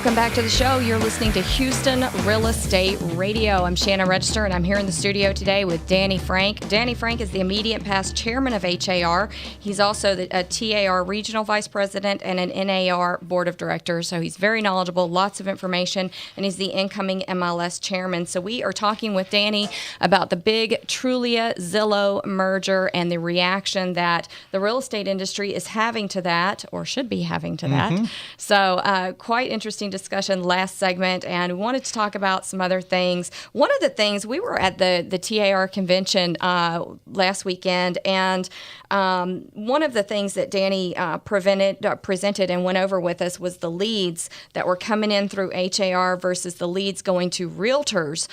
Welcome back to the show. You're listening to Houston Real Estate Radio. I'm Shannon Register, and I'm here in the studio today with Danny Frank. Danny Frank is the immediate past chairman of HAR. He's also a TAR regional vice president and an NAR board of directors, so he's very knowledgeable, lots of information, and he's the incoming MLS chairman. So we are talking with Danny about the big Trulia Zillow merger and the reaction that the real estate industry is having to that, or should be having to that. So quite interesting discussion last segment, and we wanted to talk about some other things. One of the things, we were at the TAR convention last weekend, and one of the things that Danny presented and went over with us was the leads that were coming in through HAR versus the leads going to Realtors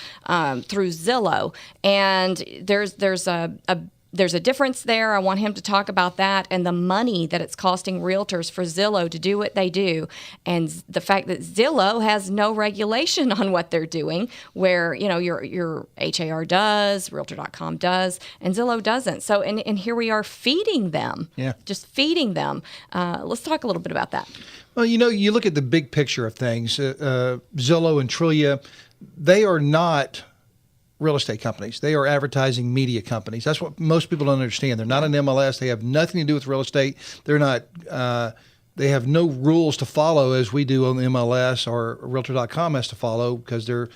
through Zillow. And there's a difference there. I want him to talk about that and the money that it's costing realtors for Zillow to do what they do, and the fact that Zillow has no regulation on what they're doing, where your HAR does, Realtor.com does, and Zillow doesn't. So and here we are feeding them, just feeding them. Let's talk a little bit about that. Well, you look at the big picture of things. Zillow and Trulia, they are not real estate companies. They are advertising media companies. That's what most people don't understand. They're not an MLS. They have nothing to do with real estate. They're not. They have no rules to follow as we do on the MLS or Realtor.com has to follow, because they're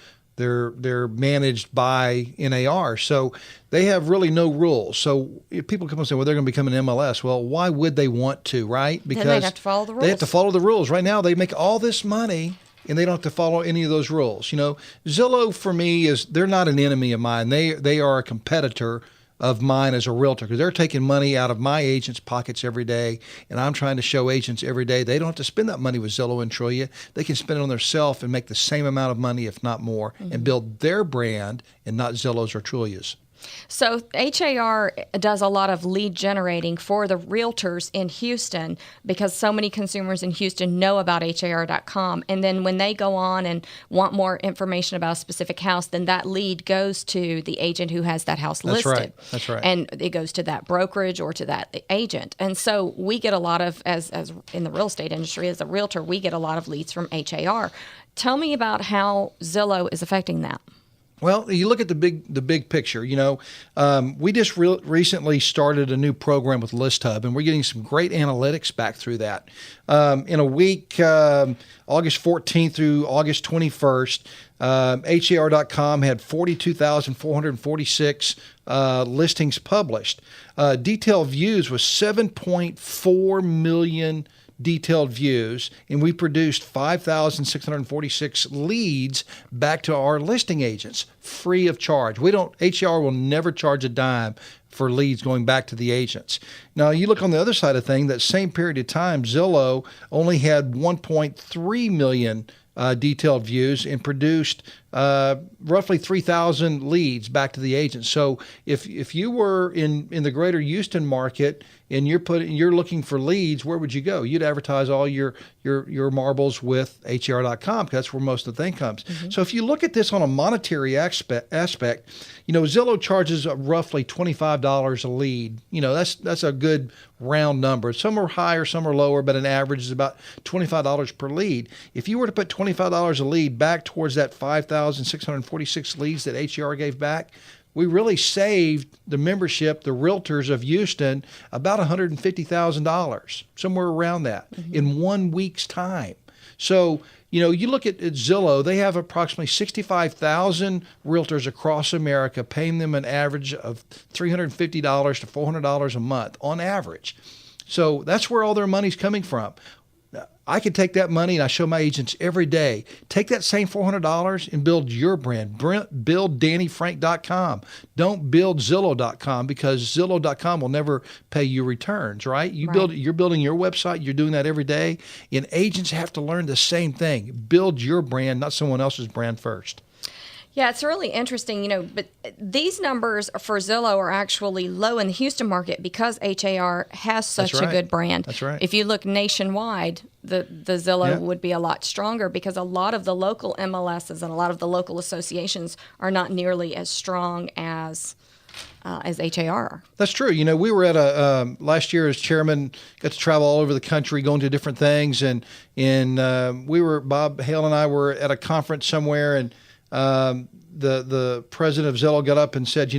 managed by NAR. So they have really no rules. So if people come and say, well, they're going to become an MLS. Well, why would they want to, right? Because then they have to follow the rules. They have to follow the rules. Right now, they make all this money, and they don't have to follow any of those rules. Zillow for me they're not an enemy of mine. They are a competitor of mine as a realtor, because they're taking money out of my agents' pockets every day, and I'm trying to show agents every day they don't have to spend that money with Zillow and Trulia. They can spend it on themselves and make the same amount of money, if not more, and build their brand and not Zillow's or Trulia's. So HAR does a lot of lead generating for the realtors in Houston, because so many consumers in Houston know about HAR.com. And then when they go on and want more information about a specific house, then that lead goes to the agent who has that house listed. That's right. And it goes to that brokerage or to that agent. And so we get a lot of, as in the real estate industry, as a realtor, we get a lot of leads from HAR. Tell me about how Zillow is affecting that. Well, you look at the big picture. We just recently started a new program with ListHub, and we're getting some great analytics back through that. In a week, August 14th through August 21st, HAR.com had 42,446 listings published. Detailed views was 7.4 million detailed views, and we produced 5,646 leads back to our listing agents free of charge. HAR will never charge a dime for leads going back to the agents. Now, you look on the other side of things, that same period of time, Zillow only had 1.3 million detailed views and produced roughly 3,000 leads back to the agents. So if you were in the greater Houston market and you're looking for leads, where would you go? You'd advertise all your marbles with HAR.com, because that's where most of the thing comes. So if you look at this on a monetary aspect, Zillow charges roughly $25 a lead. That's a good round number. Some are higher, some are lower, but an average is about $25 per lead. If you were to put $25 a lead back towards that 5,646 leads that HAR gave back, we really saved the membership, the realtors of Houston, about $150,000, somewhere around that, in 1 week's time. So, you look at Zillow, they have approximately 65,000 realtors across America, paying them an average of $350 to $400 a month on average. So that's where all their money's coming from. I could take that money, and I show my agents every day, take that same $400 and build your brand. Build DannyFrank.com. Don't build Zillow.com, because Zillow.com will never pay you returns, right? You're building your website. You're doing that every day. And agents have to learn the same thing. Build your brand, not someone else's brand first. Yeah, it's really interesting, but these numbers for Zillow are actually low in the Houston market because HAR has such a good brand. That's right. If you look nationwide, the Zillow would be a lot stronger, because a lot of the local MLSs and a lot of the local associations are not nearly as strong as as HAR. That's true. We were at last year as chairman, got to travel all over the country, going to different things, and Bob Hale and I were at a conference somewhere, and the president of Zillow got up and said,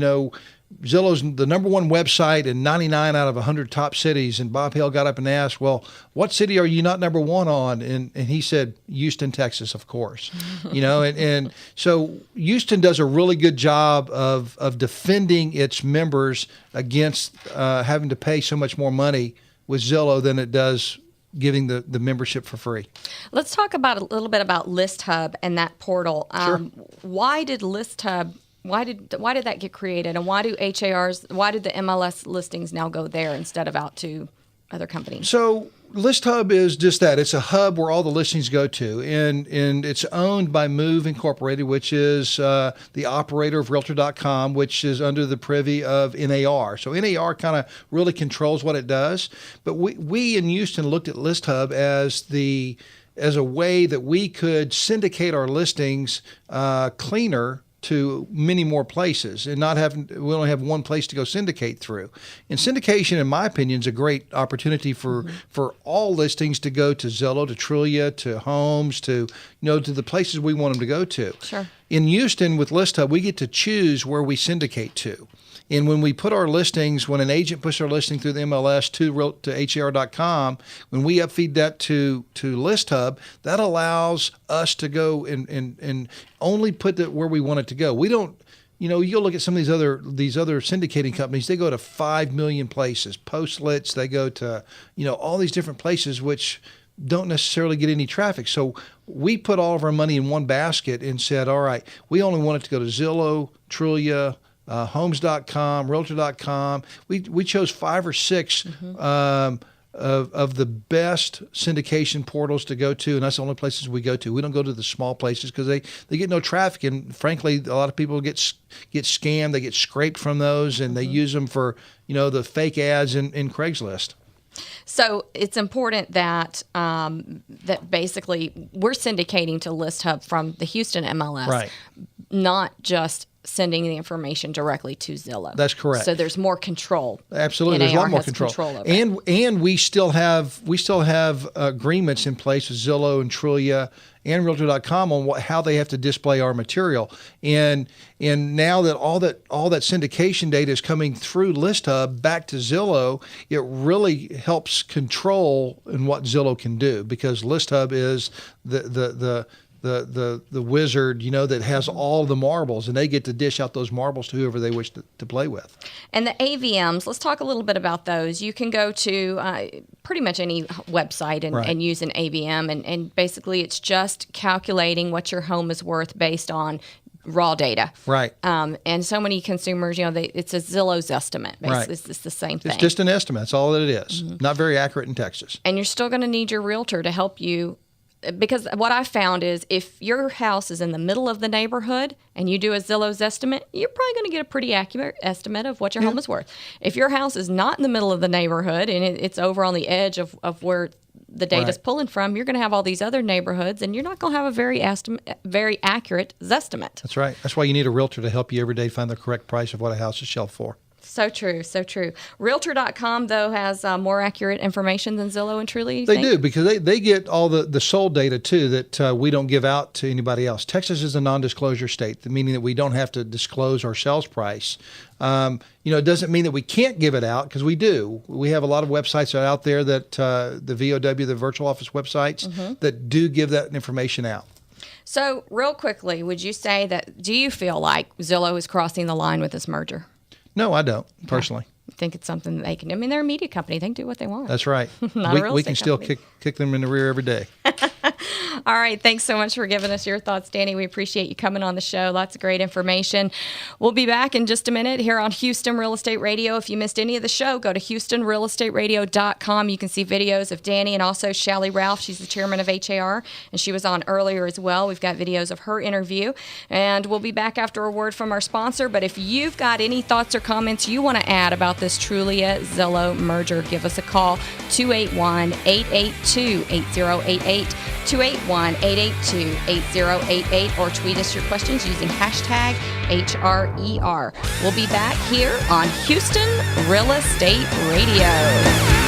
Zillow's the number one website in 99 out of 100 top cities. And Bob Hale got up and asked, well, what city are you not number one on? And he said, Houston, Texas, of course. And so Houston does a really good job of defending its members against having to pay so much more money with Zillow than it does giving the membership for free. Let's talk a little bit about ListHub and that portal. Sure. Why did ListHub Why did that get created, and why did the MLS listings now go there instead of out to other companies? So ListHub is just that. It's a hub where all the listings go to, and it's owned by Move Incorporated, which is the operator of Realtor.com, which is under the privy of NAR. So NAR kind of really controls what it does. But we in Houston looked at ListHub as a way that we could syndicate our listings cleaner to many more places and we only have one place to go syndicate through. And syndication, in my opinion, is a great opportunity for all listings to go to Zillow, to Trulia, to Homes, to the places we want them to go to. Sure. In Houston with ListHub, we get to choose where we syndicate to. And when we put our listings, when an agent puts our listing through the MLS to HAR.com, when we upfeed that to ListHub, that allows us to go and only put it where we want it to go. We don't, you'll look at some of these other syndicating companies, they go to 5 million places. Postlets, they go to, all these different places which don't necessarily get any traffic. So we put all of our money in one basket and said, all right, we only want it to go to Zillow, Trulia, Homes.com, Realtor.com. We chose 5 or 6 of the best syndication portals to go to, and that's the only places we go to. We don't go to the small places because they get no traffic, and frankly, a lot of people get scammed. They get scraped from those, and they use them for the fake ads in Craigslist. So it's important that that basically we're syndicating to ListHub from the Houston MLS, right? Not just sending the information directly to Zillow. That's correct. So there's more control. Absolutely, there's a lot more control over and we still have agreements in place with Zillow and Trulia and Realtor.com on how they have to display our material. And now that all that syndication data is coming through ListHub back to Zillow, it really helps control in what Zillow can do, because ListHub is the wizard, that has all the marbles, and they get to dish out those marbles to whoever they wish to play with. And the AVMs, let's talk a little bit about those. You can go to pretty much any website and use an AVM, and basically it's just calculating what your home is worth based on raw data. Right. And so many consumers, it's a Zillow's estimate. Basically, right. It's the same thing. It's just an estimate. That's all that it is. Not very accurate in Texas. And you're still going to need your realtor to help you, because what I found is if your house is in the middle of the neighborhood and you do a Zillow's estimate, you're probably going to get a pretty accurate estimate of what your home is worth. If your house is not in the middle of the neighborhood and it's over on the edge of where the data's pulling from, you're going to have all these other neighborhoods, and you're not going to have a very accurate estimate. That's right. That's why you need a realtor to help you every day find the correct price of what a house is shelved for. So true, so true. Realtor.com, though, has more accurate information than Zillow and Trulia, They do, because they get all the sold data, too, that we don't give out to anybody else. Texas is a non-disclosure state, meaning that we don't have to disclose our sales price. It doesn't mean that we can't give it out, because we do. We have a lot of websites out there that the VOW, the virtual office websites, that do give that information out. So real quickly, would you say do you feel like Zillow is crossing the line with this merger? No, I don't, personally. I think it's something that they can. I mean, they're a media company. They can do what they want. That's right. We can still kick them in the rear every day. All right. Thanks so much for giving us your thoughts, Danny. We appreciate you coming on the show. Lots of great information. We'll be back in just a minute here on Houston Real Estate Radio. If you missed any of the show, go to HoustonRealEstateRadio.com. You can see videos of Danny and also Shallie Ralph. She's the chairman of HAR, and she was on earlier as well. We've got videos of her interview. And we'll be back after a word from our sponsor. But if you've got any thoughts or comments you want to add about this Trulia Zillow merger, give us a call, 281-882-8088, 281-882-8088, or tweet us your questions using hashtag HRER. We'll be back here on Houston Real Estate Radio.